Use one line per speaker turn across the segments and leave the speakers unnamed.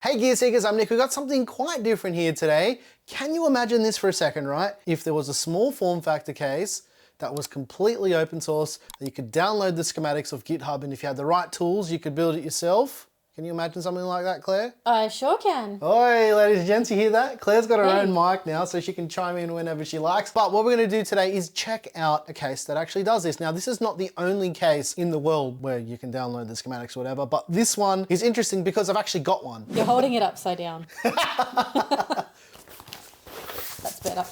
Hey Gear Seekers, I'm Nick. We've got something quite different here today. Can you imagine this for a second, right? If there was a small form factor case that was completely open source, that you could download the schematics of GitHub, and if you had the right tools, you could build it yourself. Can you imagine something like that, Claire?
I sure can.
Oi, ladies and gents, you hear that? Claire's got her own mic now, so she can chime in whenever she likes. But what we're gonna do today is check out a case that actually does this. Now, this is not the only case in the world where you can download the schematics or whatever, but this one is interesting because I've actually got one.
You're holding it upside down. That's better.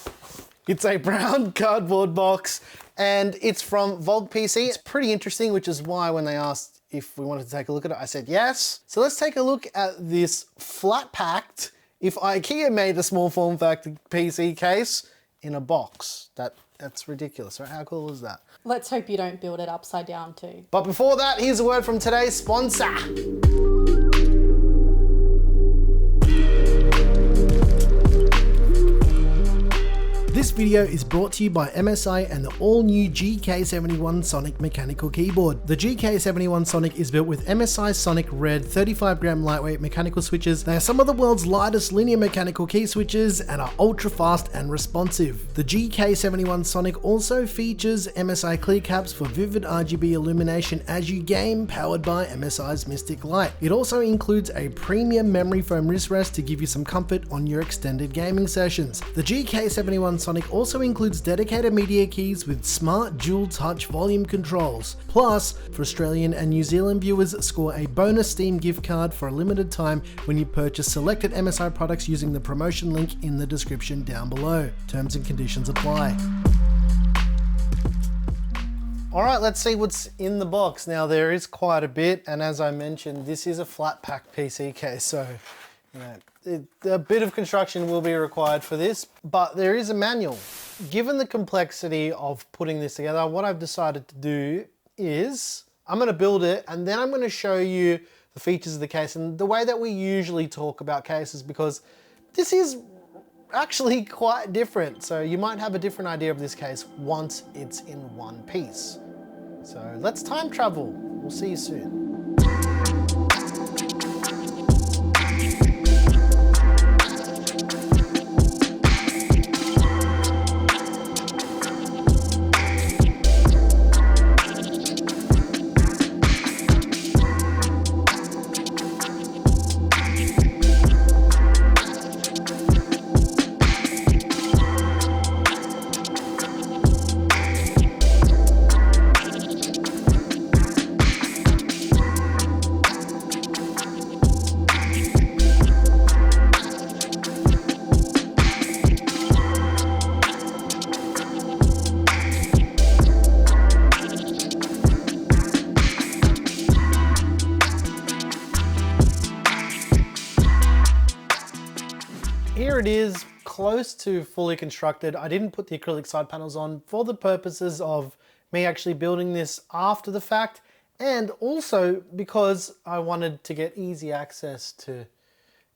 It's a brown cardboard box and it's from ValkPC. It's pretty interesting, which is why when they asked if we wanted to take a look at it, I said yes. So let's take a look at this flat packed, if Ikea made a small form factor PC case in a box. That's ridiculous, right? How cool is that?
Let's hope you don't build it upside down too.
But before that, here's a word from today's sponsor. This video is brought to you by MSI and the all-new GK71 Sonic mechanical keyboard. The GK71 Sonic is built with MSI Sonic Red 35-gram lightweight mechanical switches. They are some of the world's lightest linear mechanical key switches and are ultra-fast and responsive. The GK71 Sonic also features MSI clear caps for vivid RGB illumination as you game, powered by MSI's Mystic Light. It also includes a premium memory foam wrist rest to give you some comfort on your extended gaming sessions. The GK71 Sonic also includes dedicated media keys with smart dual touch volume controls. Plus, for Australian and New Zealand viewers, score a bonus Steam gift card for a limited time when you purchase selected MSI products using the promotion link in the description down below. Terms and conditions apply. All right, let's see what's in the box. Now there is quite a bit, and as I mentioned, this is a flat pack PC case, so a bit of construction will be required for this, but there is a manual. Given the complexity of putting this together, what I've decided to do is I'm gonna build it and then I'm gonna show you the features of the case and the way that we usually talk about cases, because this is actually quite different. So you might have a different idea of this case once it's in one piece. So let's time travel. We'll see you soon. Here it is, close to fully constructed. I didn't put the acrylic side panels on for the purposes of me actually building this after the fact, and also because I wanted to get easy access to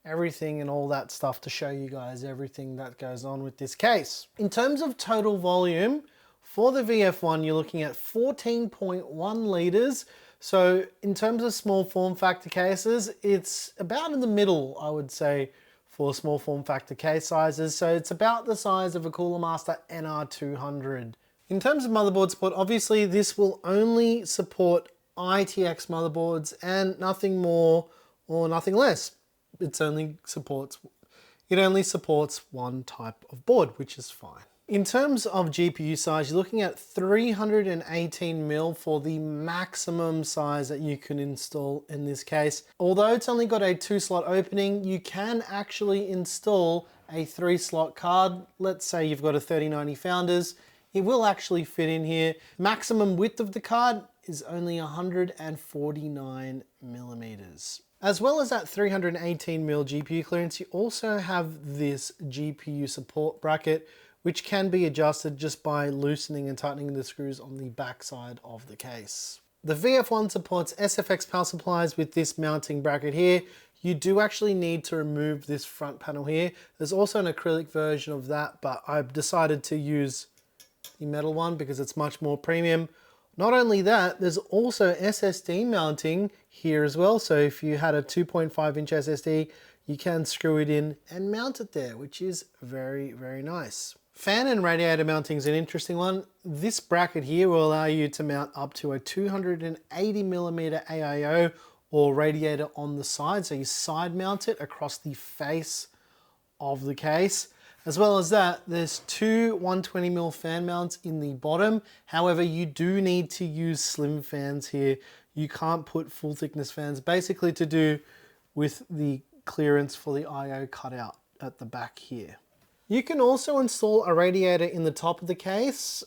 everything and all that stuff to show you guys everything that goes on with this case. In terms of total volume, for the VF-1, you're looking at 14.1 liters. So in terms of small form factor cases, it's about in the middle, I would say, for small form factor case sizes. So it's about the size of a Cooler Master NR200. In terms of motherboard support, obviously this will only support ITX motherboards and nothing more or nothing less. It only supports one type of board, which is fine. In terms of GPU size, you're looking at 318mm for the maximum size that you can install in this case. Although it's only got a 2-slot opening, you can actually install a 3-slot card. Let's say you've got a 3090 Founders. It will actually fit in here. Maximum width of the card is only 149mm. As well as that 318mm GPU clearance, you also have this GPU support bracket, which can be adjusted just by loosening and tightening the screws on the back side of the case. The VF-1 supports SFF power supplies with this mounting bracket here. You do actually need to remove this front panel here. There's also an acrylic version of that, but I've decided to use the metal one because it's much more premium. Not only that, there's also SSD mounting here as well. So if you had a 2.5-inch SSD, you can screw it in and mount it there, which is very, very nice. Fan and radiator mounting is an interesting one. This bracket here will allow you to mount up to a 280mm AIO or radiator on the side. So you side mount it across the face of the case. As well as that, there's two 120mm fan mounts in the bottom. However, you do need to use slim fans here. You can't put full thickness fans, basically to do with the clearance for the IO cutout at the back here. You can also install a radiator in the top of the case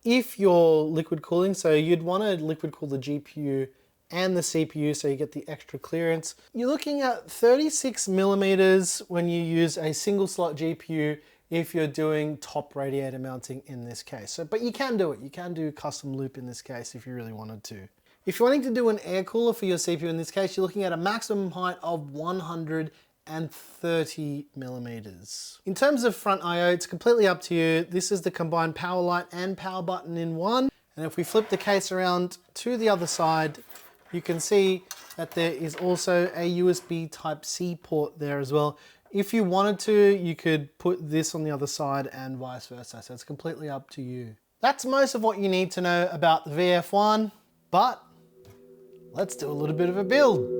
if you're liquid cooling. So you'd want to liquid cool the GPU and the CPU so you get the extra clearance. You're looking at 36mm when you use a single slot GPU if you're doing top radiator mounting in this case. So, but you can do it. You can do custom loop in this case if you really wanted to. If you're wanting to do an air cooler for your CPU in this case, you're looking at a maximum height of 130mm. In terms of front IO, it's completely up to you. This is the combined power light and power button in one. And if we flip the case around to the other side, you can see that there is also a USB Type-C port there as well. If you wanted to, you could put this on the other side and vice versa. So it's completely up to you. That's most of what you need to know about the VF-1, but let's do a little bit of a build.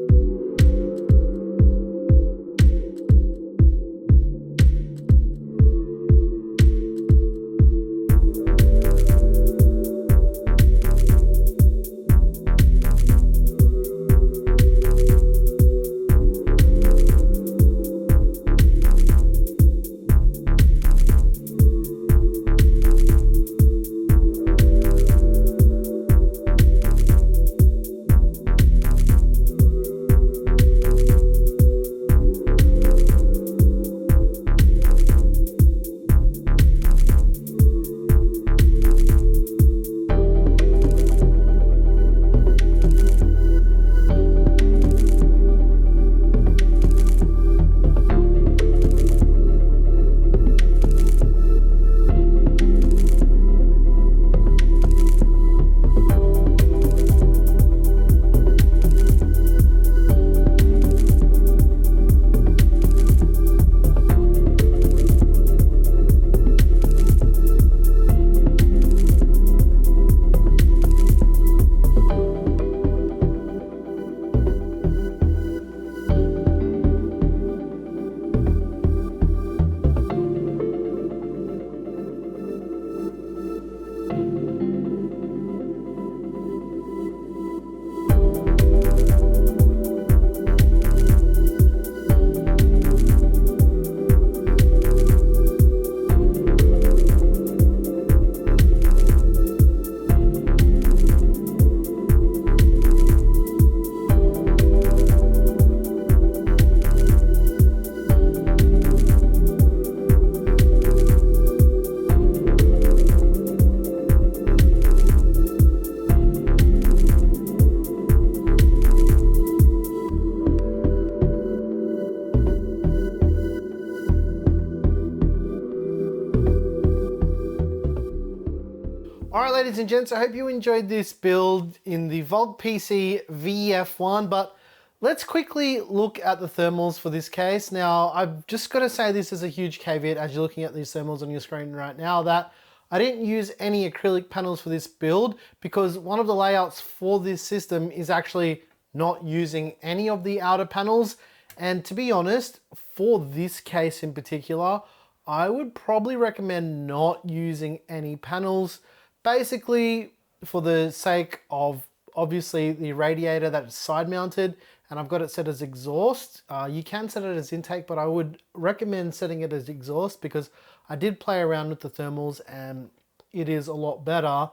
Alright ladies and gents, I hope you enjoyed this build in the ValkPC VF-1, but let's quickly look at the thermals for this case. Now, I've just got to say this is a huge caveat as you're looking at these thermals on your screen right now, that I didn't use any acrylic panels for this build because one of the layouts for this system is actually not using any of the outer panels. And to be honest, for this case in particular, I would probably recommend not using any panels. Basically, for the sake of obviously the radiator that is side mounted, and I've got it set as exhaust. You can set it as intake, but I would recommend setting it as exhaust because I did play around with the thermals and it is a lot better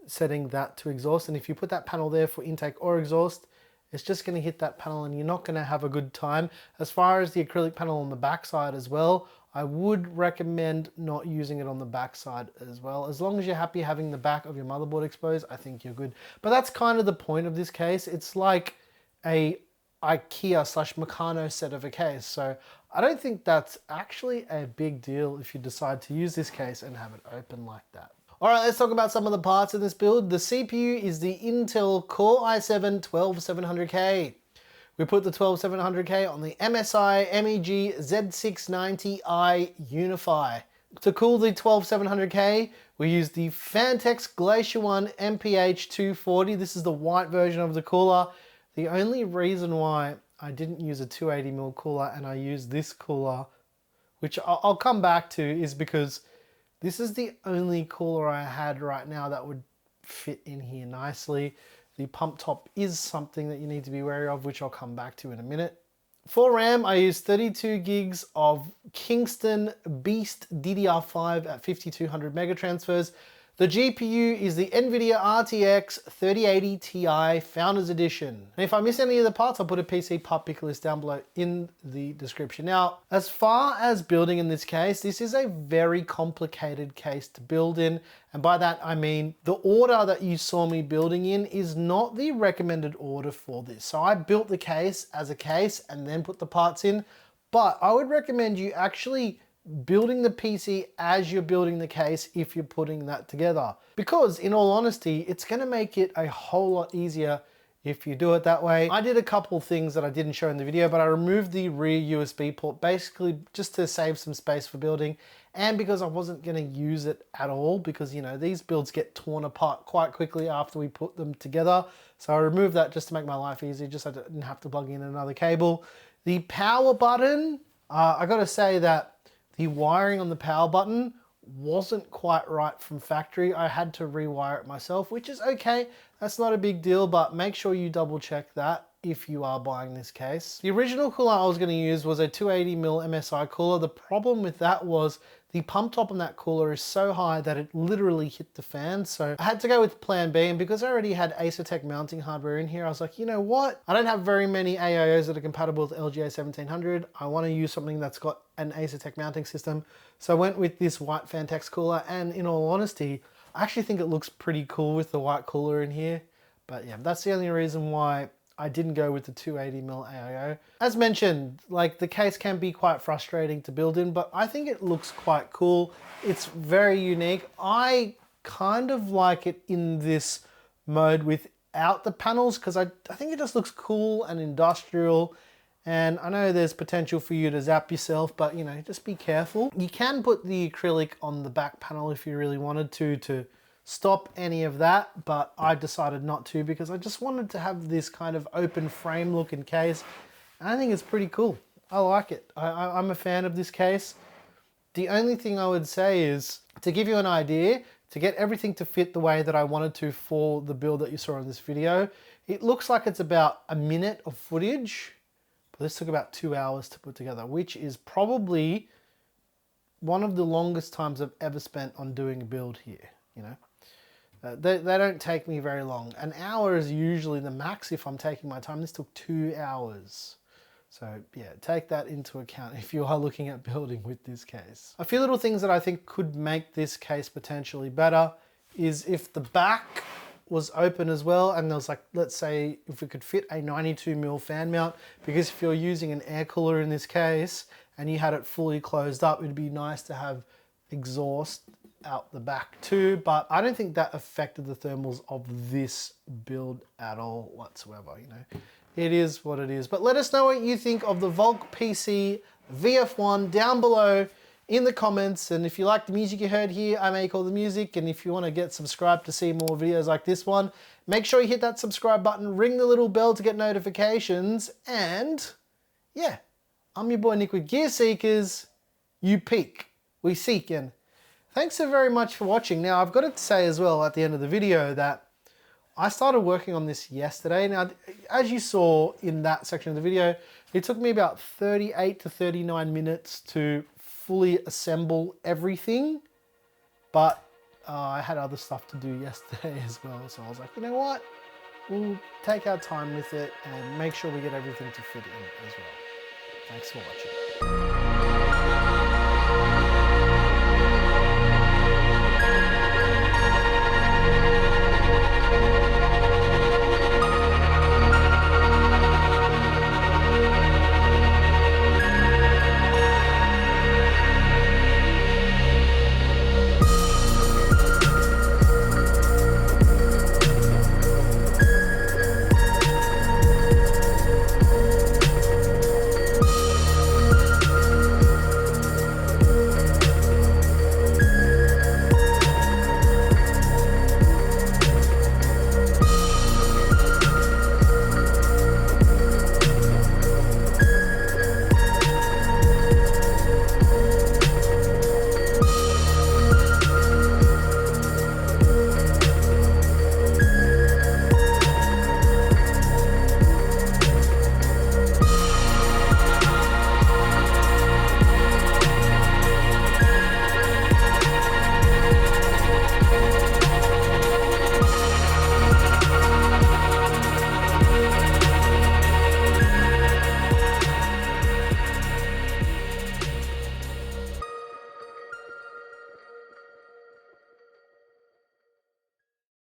setting that to exhaust. And if you put that panel there for intake or exhaust, it's just going to hit that panel and you're not going to have a good time. As far as the acrylic panel on the back side as well, I would recommend not using it on the back side as well. As long as you're happy having the back of your motherboard exposed, I think you're good. But that's kind of the point of this case. It's like a Ikea / Meccano set of a case. So I don't think that's actually a big deal if you decide to use this case and have it open like that. All right, let's talk about some of the parts of this build. The CPU is the Intel Core i7-12700K. we put the 12700K on the MSI MEG Z690i Unify. To cool the 12700K, we used the Phanteks Glacier One MPH 240. This is the white version of the cooler. The only reason why I didn't use a 280mm cooler and I used this cooler, which I'll come back to, is because this is the only cooler I had right now that would fit in here nicely. The pump top is something that you need to be wary of, which I'll come back to in a minute. For RAM, I used 32 gigs of Kingston Beast DDR5 at 5200 megatransfers. The GPU is the NVIDIA RTX 3080 Ti Founders Edition. And if I miss any of the parts, I'll put a PC part pick list down below in the description. Now, as far as building in this case, this is a very complicated case to build in. And by that, I mean the order that you saw me building in is not the recommended order for this. So I built the case as a case and then put the parts in. But I would recommend you actually building the PC as you're building the case if you're putting that together. Because in all honesty, it's gonna make it a whole lot easier if you do it that way. I did a couple things that I didn't show in the video, but I removed the rear USB port basically just to save some space for building, and because I wasn't gonna use it at all, because you know, these builds get torn apart quite quickly after we put them together. So I removed that just to make my life easier, just so I didn't have to plug in another cable. The power button, I gotta say that the wiring on the power button wasn't quite right from factory. I had to rewire it myself, which is okay. That's not a big deal, but make sure you double check that if you are buying this case. The original cooler I was gonna use was a 280mm MSI cooler. The problem with that was the pump top on that cooler is so high that it literally hit the fan. So I had to go with plan B, and because I already had Acertech mounting hardware in here, I was like, you know what? I don't have very many AIOs that are compatible with LGA 1700. I wanna use something that's got an Acertech mounting system. So I went with this white Phanteks cooler, and in all honesty, I actually think it looks pretty cool with the white cooler in here. But yeah, that's the only reason why I didn't go with the 280mm AIO. As mentioned, like the case can be quite frustrating to build in, but I think it looks quite cool. It's very unique. I kind of like it in this mode without the panels because I think it just looks cool and industrial. And I know there's potential for you to zap yourself, but you know, just be careful. You can put the acrylic on the back panel if you really wanted to stop any of that, but I decided not to because I just wanted to have this kind of open frame look in case. And I think it's pretty cool. I like it. I'm a fan of this case. The only thing I would say is, to give you an idea, to get everything to fit the way that I wanted to for the build that you saw in this video, it looks like it's about a minute of footage, but this took about 2 hours to put together, which is probably one of the longest times I've ever spent on doing a build here, you know. They don't take me very long. An hour is usually the max if I'm taking my time. This took 2 hours. So yeah, take that into account if you are looking at building with this case. A few little things that I think could make this case potentially better is if the back was open as well, and there was like, let's say if we could fit a 92mm fan mount, because if you're using an air cooler in this case and you had it fully closed up, it'd be nice to have exhaust out the back too, but I don't think that affected the thermals of this build at all whatsoever, you know. It is what it is. But let us know what you think of the ValkPC VF-1 down below in the comments, and if you like the music you heard here, I make all the music, and if you want to get subscribed to see more videos like this one, make sure you hit that subscribe button, ring the little bell to get notifications, and yeah, I'm your boy Nick with Gear Seekers. You peek, we seek, and thanks so very much for watching. Now, I've got to say as well at the end of the video that I started working on this yesterday. Now, as you saw in that section of the video, it took me about 38 to 39 minutes to fully assemble everything, but I had other stuff to do yesterday as well. So I was like, you know what? We'll take our time with it and make sure we get everything to fit in as well. Thanks for watching.